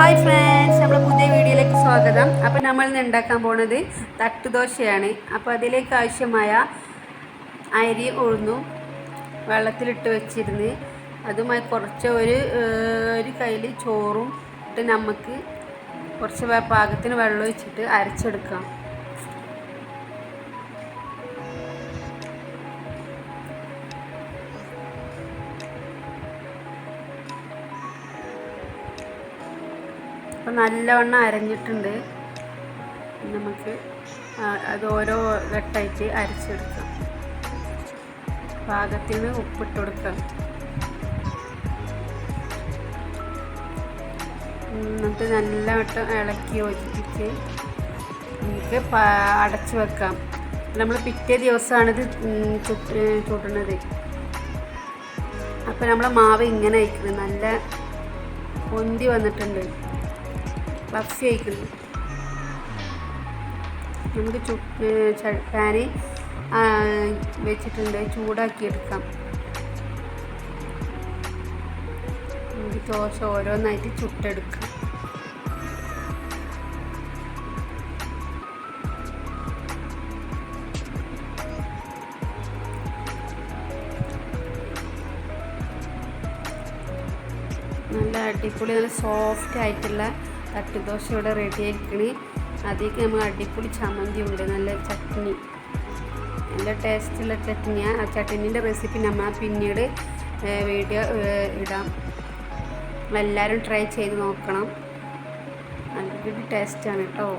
Hi friends, നമ്മുടെ പുതിയ വീഡിയോയിലേക്ക് സ്വാഗതം. അപ്പോൾ നമ്മൾ ഇന്ന് ഉണ്ടാക്കാൻ പോണത് തട്ടുദോശയാണ്. അപ്പോൾ അതിലേക്ക് ആവശ്യമായ അരി ഉഴുന്നും വെള്ളത്തിലിട്ട് വെച്ചിരുന്ന് അതുമായി കുറച്ച് ഒരു കയ്യിൽ ചോറും ഇട്ട് നമുക്ക് കുറച്ച് പാകത്തിന് വെള്ളം ഒഴിച്ചിട്ട് അരച്ചെടുക്കാം. അപ്പോൾ നല്ലവണ്ണം അരഞ്ഞിട്ടുണ്ട്. നമുക്ക് അത് ഓരോ ഘട്ടമായിട്ട് അരച്ചെടുക്കാം. പാകത്തിന് ഉപ്പിട്ട് കൊടുക്കാം. എന്നിട്ട് നല്ലവണ്ണം ഇളക്കി യോജിപ്പിച്ച് നമുക്ക് അടച്ചു വെക്കാം. നമ്മൾ പിറ്റേ ദിവസമാണിത് ചുടുന്നത്. അപ്പോൾ നമ്മളെ മാവ് ഇങ്ങനെ അയക്കുന്നത് നല്ല പൊന്തി വന്നിട്ടുണ്ട്, ബഫി അയക്കുന്നു. നമുക്ക് പാന് വെച്ചിട്ടുണ്ട്, ചൂടാക്കിയെടുക്കാം. നമുക്ക് ദോശ ഓരോന്നായിട്ട് ചുട്ടെടുക്കാം. നല്ല അടിപൊളി നല്ല സോഫ്റ്റ് ആയിട്ടുള്ള തട്ടുദോശ ഇവിടെ റെഡി ആയിരിക്കണേ. അതിലേക്ക് നമ്മൾ അടിപൊളി ചമ്മന്തി ഉണ്ട്, നല്ല ചട്നി, നല്ല ടേസ്റ്റുള്ള ചട്നിയാണ്. ആ ചട്നീൻ്റെ റെസിപ്പി നമ്മൾ പിന്നീട് വീഡിയോ ഇടാം. എല്ലാവരും ട്രൈ ചെയ്ത് നോക്കണം. നല്ല ടേസ്റ്റാണ് കേട്ടോ.